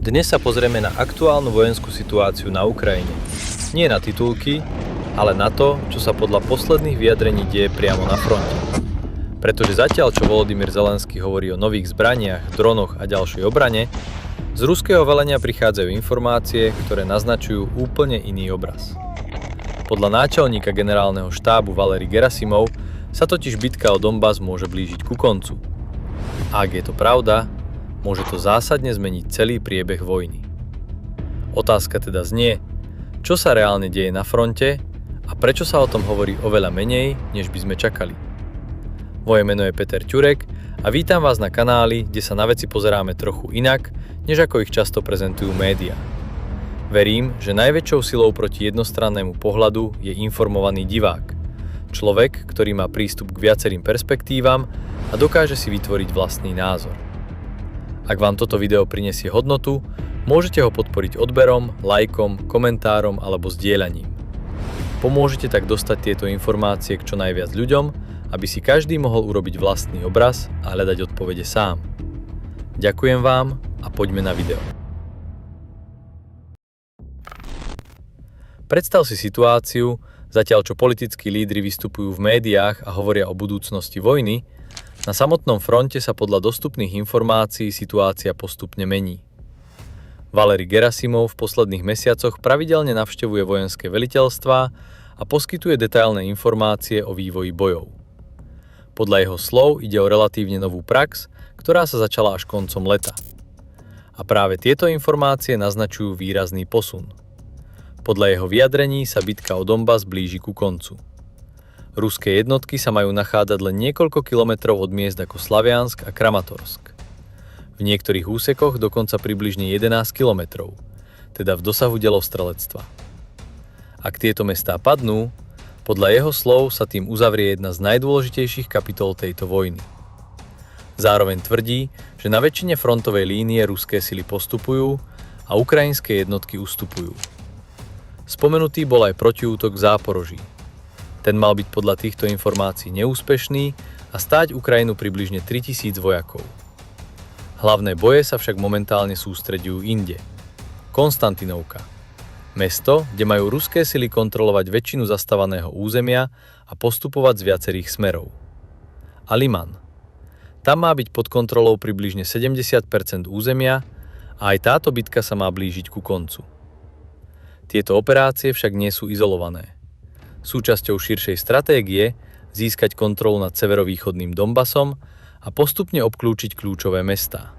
Dnes sa pozrieme na aktuálnu vojenskú situáciu na Ukrajine. Nie na titulky, ale na to, čo sa podľa posledných vyjadrení deje priamo na fronte. Pretože zatiaľ, čo Volodymyr Zelenský hovorí o nových zbraniach, dronoch a ďalšej obrane, z ruského velenia prichádzajú informácie, ktoré naznačujú úplne iný obraz. Podľa náčelníka generálneho štábu Valery Gerasimov sa totiž bitka o Donbas môže blížiť ku koncu. A ak je to pravda, môže to zásadne zmeniť celý priebeh vojny. Otázka teda znie, čo sa reálne deje na fronte a prečo sa o tom hovorí oveľa menej, než by sme čakali. Moje meno je Peter Ťurek a vítam vás na kanáli, kde sa na veci pozeráme trochu inak, než ako ich často prezentujú médiá. Verím, že najväčšou silou proti jednostrannému pohľadu je informovaný divák. Človek, ktorý má prístup k viacerým perspektívam a dokáže si vytvoriť vlastný názor. Ak vám toto video prinesie hodnotu, môžete ho podporiť odberom, lajkom, komentárom alebo zdieľaním. Pomôžete tak dostať tieto informácie k čo najviac ľuďom, aby si každý mohol urobiť vlastný obraz a hľadať odpovede sám. Ďakujem vám a poďme na video. Predstav si situáciu, zatiaľ čo politickí lídri vystupujú v médiách a hovoria o budúcnosti vojny, na samotnom fronte sa podľa dostupných informácií situácia postupne mení. Valery Gerasimov v posledných mesiacoch pravidelne navštevuje vojenské veliteľstvá a poskytuje detailné informácie o vývoji bojov. Podľa jeho slov ide o relatívne novú prax, ktorá sa začala až koncom leta. A práve tieto informácie naznačujú výrazný posun. Podľa jeho vyjadrení sa bitka o Donbas blíži ku koncu. Ruské jednotky sa majú nachádzať len niekoľko kilometrov od miest ako Slaviansk a Kramatorsk. V niektorých úsekoch dokonca približne 11 kilometrov, teda v dosahu delostrelectva. Ak tieto mestá padnú, podľa jeho slov sa tým uzavrie jedna z najdôležitejších kapitol tejto vojny. Zároveň tvrdí, že na väčšine frontovej línie ruské sily postupujú a ukrajinské jednotky ustupujú. Spomenutý bol aj protiútok v Záporoží. Ten mal byť podľa týchto informácií neúspešný a stáť Ukrajinu približne 3000 vojakov. Hlavné boje sa však momentálne sústreďujú inde. Konstantinovka. Mesto, kde majú ruské sily kontrolovať väčšinu zastávaného územia a postupovať z viacerých smerov. A Liman. Tam má byť pod kontrolou približne 70% územia a aj táto bitka sa má blížiť ku koncu. Tieto operácie však nie sú izolované. Súčasťou širšej stratégie získať kontrolu nad severovýchodným Donbasom a postupne obklúčiť kľúčové mestá.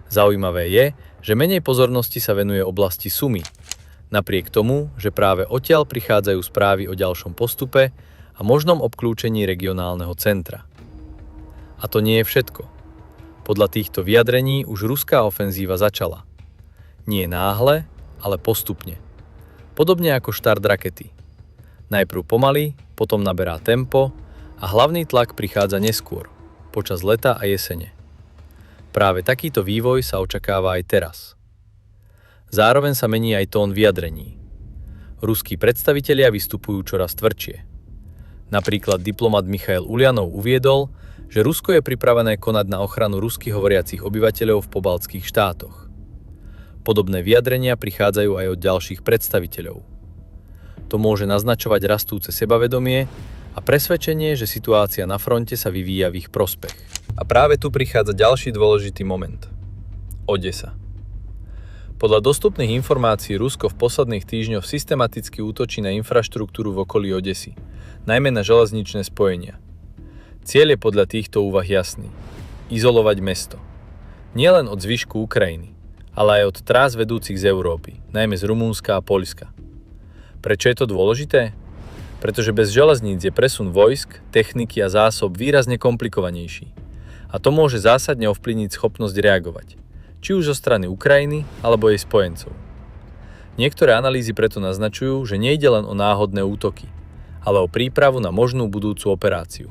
Zaujímavé je, že menej pozornosti sa venuje oblasti Sumy, napriek tomu, že práve odtiaľ prichádzajú správy o ďalšom postupe a možnom obklúčení regionálneho centra. A to nie je všetko. Podľa týchto vyjadrení už ruská ofenzíva začala. Nie náhle, ale postupne. Podobne ako štart rakety. Najprv pomaly, potom naberá tempo a hlavný tlak prichádza neskôr, počas leta a jesene. Práve takýto vývoj sa očakáva aj teraz. Zároveň sa mení aj tón vyjadrení. Ruskí predstavitelia vystupujú čoraz tvrdšie. Napríklad diplomat Michail Uljanov uviedol, že Rusko je pripravené konať na ochranu rusky hovoriacich obyvateľov v pobaltských štátoch. Podobné vyjadrenia prichádzajú aj od ďalších predstaviteľov. To môže naznačovať rastúce sebavedomie a presvedčenie, že situácia na fronte sa vyvíja v ich prospech. A práve tu prichádza ďalší dôležitý moment. Odesa. Podľa dostupných informácií Rusko v posledných týždňoch systematicky útočí na infraštruktúru v okolí Odesy, najmä na železničné spojenia. Cieľ je podľa týchto úvah jasný. Izolovať mesto. Nielen od zvyšku Ukrajiny, ale aj od trás vedúcich z Európy, najmä z Rumunska a Poľska. Prečo je to dôležité? Pretože bez železníc je presun vojsk, techniky a zásob výrazne komplikovanejší. A to môže zásadne ovplyvniť schopnosť reagovať, či už zo strany Ukrajiny alebo jej spojencov. Niektoré analýzy preto naznačujú, že nejde len o náhodné útoky, ale o prípravu na možnú budúcu operáciu.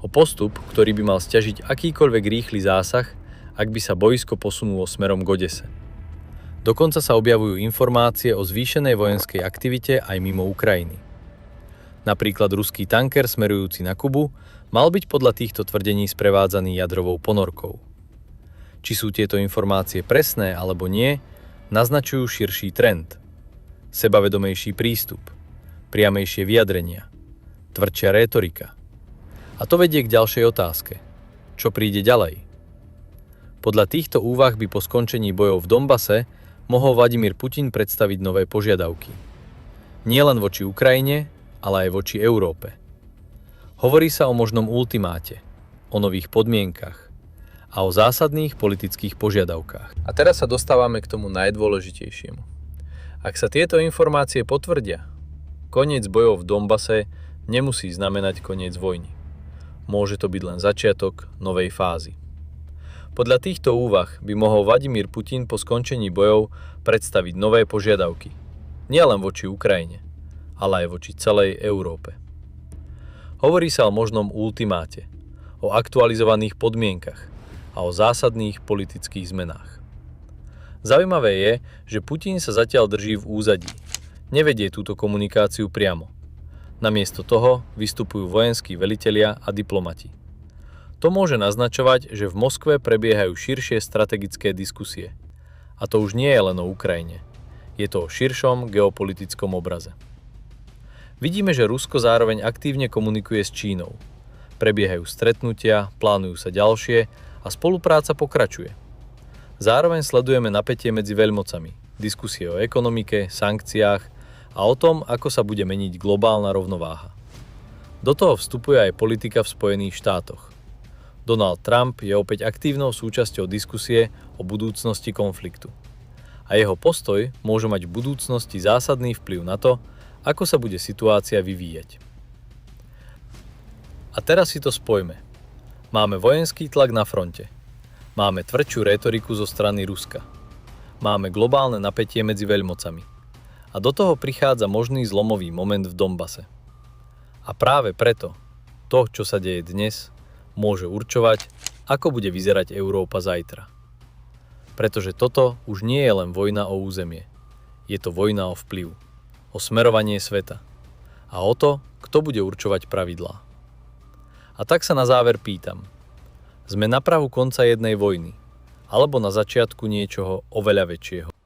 O postup, ktorý by mal sťažiť akýkoľvek rýchly zásah, ak by sa boisko posunulo smerom k Odese. Dokonca sa objavujú informácie o zvýšenej vojenskej aktivite aj mimo Ukrajiny. Napríklad ruský tanker smerujúci na Kubu mal byť podľa týchto tvrdení sprevádzaný jadrovou ponorkou. Či sú tieto informácie presné alebo nie, naznačujú širší trend. Sebavedomejší prístup, priamejšie vyjadrenia, tvrdšia rétorika. A to vedie k ďalšej otázke. Čo príde ďalej? Podľa týchto úvah by po skončení bojov v Donbase mohol Vladimír Putin predstaviť nové požiadavky. Nie len voči Ukrajine, ale aj voči Európe. Hovorí sa o možnom ultimáte, o nových podmienkach a o zásadných politických požiadavkách. A teraz sa dostávame k tomu najdôležitejšiemu. Ak sa tieto informácie potvrdia, koniec bojov v Donbase nemusí znamenať koniec vojny. Môže to byť len začiatok novej fázy. Podľa týchto úvah by mohol Vladimír Putin po skončení bojov predstaviť nové požiadavky. Nielen voči Ukrajine, ale aj voči celej Európe. Hovorí sa o možnom ultimáte, o aktualizovaných podmienkach a o zásadných politických zmenách. Zaujímavé je, že Putin sa zatiaľ drží v úzadí. Nevedie túto komunikáciu priamo. Namiesto toho vystupujú vojenskí velitelia a diplomati. To môže naznačovať, že v Moskve prebiehajú širšie strategické diskusie. A to už nie je len o Ukrajine. Je to o širšom geopolitickom obraze. Vidíme, že Rusko zároveň aktívne komunikuje s Čínou. Prebiehajú stretnutia, plánujú sa ďalšie a spolupráca pokračuje. Zároveň sledujeme napätie medzi veľmocami, diskusie o ekonomike, sankciách a o tom, ako sa bude meniť globálna rovnováha. Do toho vstupuje aj politika v Spojených štátoch. Donald Trump je opäť aktívnou súčasťou diskusie o budúcnosti konfliktu. A jeho postoj môže mať v budúcnosti zásadný vplyv na to, ako sa bude situácia vyvíjať. A teraz si to spojme. Máme vojenský tlak na fronte. Máme tvrdšiu rétoriku zo strany Ruska. Máme globálne napätie medzi veľmocami. A do toho prichádza možný zlomový moment v Donbase. A práve preto, to, čo sa deje dnes, môže určovať, ako bude vyzerať Európa zajtra. Pretože toto už nie je len vojna o územie. Je to vojna o vplyv, o smerovanie sveta a o to, kto bude určovať pravidlá. A tak sa na záver pýtam, sme na prahu konca jednej vojny, alebo na začiatku niečoho oveľa väčšieho?